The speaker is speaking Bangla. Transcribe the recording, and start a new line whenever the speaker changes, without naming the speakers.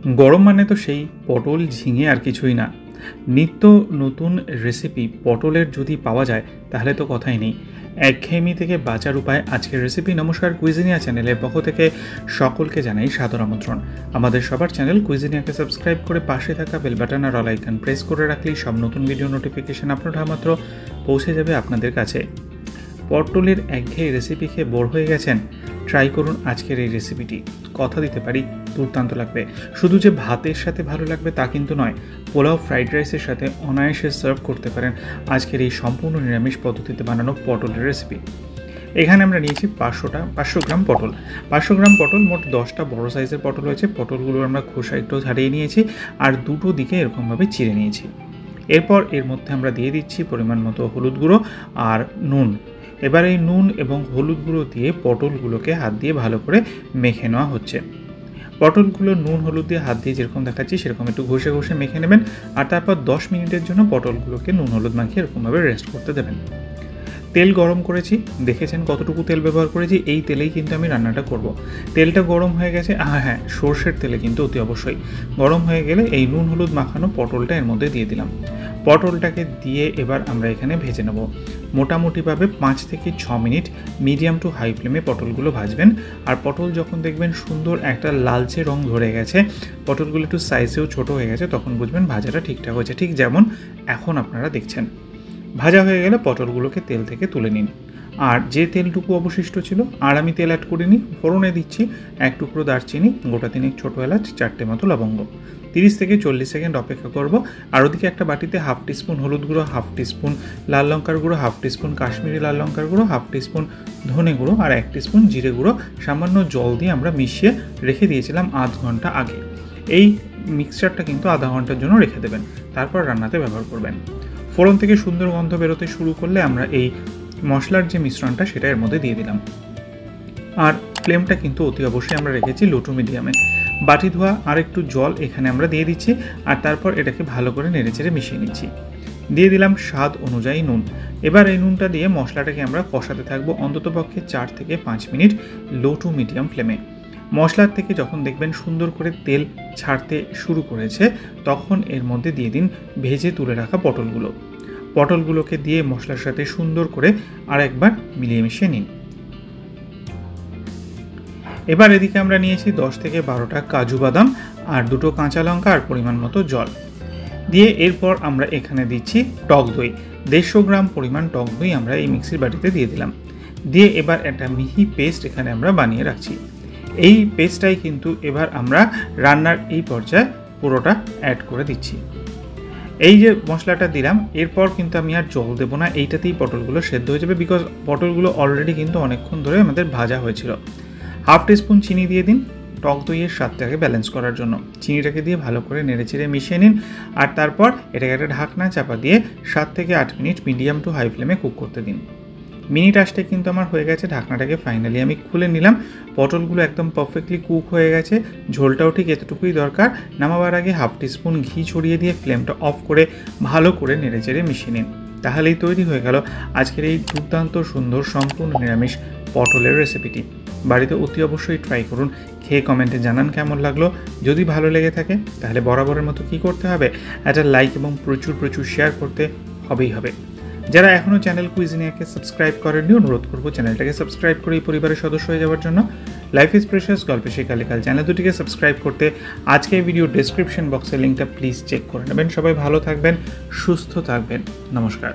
গরম মানে তো সেই পটল ঝিঙে আর কিছুই না। নিত্য নতুন রেসিপি পটলের যদি পাওয়া যায় তাহলে তো কথাই নেই। একঘেয়েমি থেকে বাঁচার উপায় আজকের রেসিপি। নমস্কার, কুইজিনিয়া চ্যানেলের পক্ষ থেকে সকলকে জানাই সাদর আমন্ত্রণ। আমাদের সবার চ্যানেল কুইজিনিয়াকে সাবস্ক্রাইব করে পাশে থাকা বেল বাটন আর অল আইকন প্রেস করে রাখলেই সব নতুন ভিডিও নোটিফিকেশন আপলোড হওয়া মাত্র পৌঁছে যাবে আপনাদের কাছে। পটলের একঘেয়ে রেসিপি খেয়ে বোর হয়ে গেছেন? ট্রাই করুন আজকের এই রেসিপিটি। কথা দিতে পারি দুর্দান্ত লাগবে। শুধু যে ভাতের সাথে ভালো লাগবে তা কিন্তু নয়, পোলাও, ফ্রাইড রাইসের সাথে অনায়াসে সার্ভ করতে পারেন আজকের এই সম্পূর্ণ নিরামিষ পদ্ধতিতে বানানো পটলের রেসিপি। এখানে আমরা নিয়েছি 500 গ্রাম পটল। 500 গ্রাম পটল, মোট 10টা বড় সাইজের পটল হয়েছে। পটলগুলো আমরা খোসা একটু ছাড়িয়ে নিয়েছি আর দুটো দিকে এরকমভাবে চিড়ে নিয়েছি। এরপর এর মধ্যে আমরা দিয়ে দিচ্ছি পরিমাণ মতো হলুদ গুঁড়ো আর নুন। এবার এই নুন এবং হলুদ গুঁড়ো দিয়ে পটলগুলোকে হাত দিয়ে ভালো করে মেখে নেওয়া হচ্ছে। পটলগুলো নুন হলুদ দিয়ে হাত দিয়ে যেরকম দেখাচ্ছি সেরকম একটু ঘষে ঘষে মেখে নেবেন আর তারপর 10 মিনিটের জন্য পটলগুলোকে নুন হলুদ মাখিয়ে এরকমভাবে রেস্ট করতে দেবেন। তেল গরম করেছি, দেখেছেন কতটুকু তেল ব্যবহার করেছি। এই তেলেই কিন্তু আমি রান্নাটা করব। তেলটা গরম হয়ে গেছে, হ্যাঁ, সর্ষের তেলে কিন্তু অতি অবশ্যই। গরম হয়ে গেলে এই নুন হলুদ মাখানো পটলটা এর মধ্যে দিয়ে দিলাম। পটলটাকে দিয়ে এবার আমরা এখানে ভেজে নেব। মোটামুটিভাবে 5 থেকে 6 মিনিট মিডিয়াম টু হাই ফ্লেমে পটলগুলো ভাজবেন। আর পটল যখন দেখবেন সুন্দর একটা লালচে রং ধরে গেছে, পটলগুলো একটু সাইজেও ছোট হয়ে গেছে, তখন বুঝবেন ভাজাটা ঠিকঠাক হয়েছে, ঠিক যেমন এখন আপনারা দেখছেন। ভাজা হয়ে গেলে পটলগুলোকে তেল থেকে তুলে নিন। আর যে তেলটুকু অবশিষ্ট ছিল আর আমি তেল অ্যাড করিনি, ফোড়নে দিচ্ছি 1 টুকরো দারচিনি, গোটা 3 ছোটো এলাচ, 4টে মতো লবঙ্গ। 30 থেকে 40 সেকেন্ড অপেক্ষা করব। আর ওদিকে একটা বাটিতে 1/2 টিস্পুন হলুদ গুঁড়ো, 1/2 টিস্পুন লাল লঙ্কার গুঁড়ো, 1/2 টিস্পুন কাশ্মীরি লাল লঙ্কার গুঁড়ো, 1/2 টিস্পুন ধনে গুঁড়ো আর 1 টিস্পুন জিরে গুঁড়ো সামান্য জল দিয়ে আমরা মিশিয়ে রেখে দিয়েছিলাম আধ ঘন্টা আগে। এই মিক্সচারটা কিন্তু আধা ঘন্টার জন্য রেখে দেবেন, তারপর রান্নাতে ব্যবহার করবেন। ফোড়ন থেকে সুন্দর গন্ধ বেরোতে শুরু করলে আমরা এই মশলার যে মিশ্রণটা সেটা এর মধ্যে দিয়ে দিলাম। আর ফ্লেমটা কিন্তু অতি অবশ্যই আমরা রেখেছি লো টু মিডিয়ামে। বাটি ধোয়া আর একটু জল এখানে আমরা দিয়ে দিচ্ছি আর তারপর এটাকে ভালো করে নেড়েচেড়ে মিশিয়ে নিচ্ছি। দিয়ে দিলাম স্বাদ অনুযায়ী নুন। এবার এই নুনটা দিয়ে মশলাটাকে আমরা কষাতে থাকবো অন্ততপক্ষে 4 থেকে 5 মিনিট লো টু মিডিয়াম ফ্লেমে। মশলার থেকে যখন দেখবেন সুন্দর করে তেল ছাড়তে শুরু করেছে, তখন এর মধ্যে দিয়ে দিন ভেজে তুলে রাখা পটলগুলো। পটলগুলোকে দিয়ে মশলার সাথে সুন্দর করে আর একবার মিলিয়ে মিশিয়ে নিন। এবার এদিকে আমরা নিয়েছি 10 থেকে 12টা কাজু বাদাম আর 2টো কাঁচা লঙ্কা আর পরিমাণ মতো জল দিয়ে এরপর আমরা এখানে দিচ্ছি টক দই। 150 গ্রাম পরিমাণ টক দই আমরা এই মিক্সির বাটিতে দিয়ে দিলাম। দিয়ে এবার একটা মিহি পেস্ট এখানে আমরা বানিয়ে রাখছি। এই পেস্টটাই কিন্তু এবার আমরা রান্নার এই পর্যায়ে পুরোটা অ্যাড করে দিচ্ছি। এই যে মশলাটা দিলাম, এরপর কিন্তু আমি আর জল দেবো না, এইটাতেই পটলগুলো সেদ্ধ হয়ে যাবে, বিকজ পটলগুলো অলরেডি কিন্তু অনেকক্ষণ ধরে আমাদের ভাজা হয়েছিল। 1/2 টিস্পুন চিনি দিয়ে দিন টক দইয়ের স্বাদটাকে ব্যালেন্স করার জন্য। চিনিটাকে দিয়ে ভালো করে নেড়েচেড়ে মিশিয়ে নিন আর তারপর এটাকে একটা ঢাকনা চাপা দিয়ে 7 থেকে 8 মিনিট মিডিয়াম টু হাই ফ্লেমে কুক করতে দিন। মিনিট 8টে কিন্তু আমার হয়ে গেছে। ঢাকনাটাকে ফাইনালি আমি খুলে নিলাম। পটলগুলো একদম পারফেক্টলি কুক হয়ে গেছে, ঝোলটাও ঠিক এতটুকুই দরকার। নামাবার আগে 1/2 টিস্পুন ঘি ছড়িয়ে দিয়ে ফ্লেমটা অফ করে ভালো করে নেড়েচেড়ে মিশিয়ে নিন। তাহলেই তৈরি হয়ে গেল আজকের এই দুর্দান্ত সুন্দর সম্পূর্ণ নিরামিষ পটলের রেসিপিটি। বাড়িতে অতি অবশ্যই ট্রাই করুন, খেয়ে কমেন্টে জানান কেমন লাগলো। যদি ভালো লেগে থাকে তাহলে বরাবরের মতো কী করতে হবে, একটা লাইক এবং প্রচুর শেয়ার করতে হবে। যারা এখনও চ্যানেল কুইজিনিয়াকে সাবস্ক্রাইব করেননি, অনুরোধ করবো চ্যানেলটাকে সাবস্ক্রাইব করে এই পরিবারের সদস্য হয়ে যাওয়ার জন্য। লাইফ ইজ প্রেশাস গল্পে শেখালেখাল চ্যানেল দুটিকে সাবস্ক্রাইব করতে আজকে ভিডিও ডেসক্রিপশন বক্সের লিঙ্কটা প্লিজ চেক করে নেবেন। সবাই ভালো থাকবেন, সুস্থ থাকবেন। নমস্কার।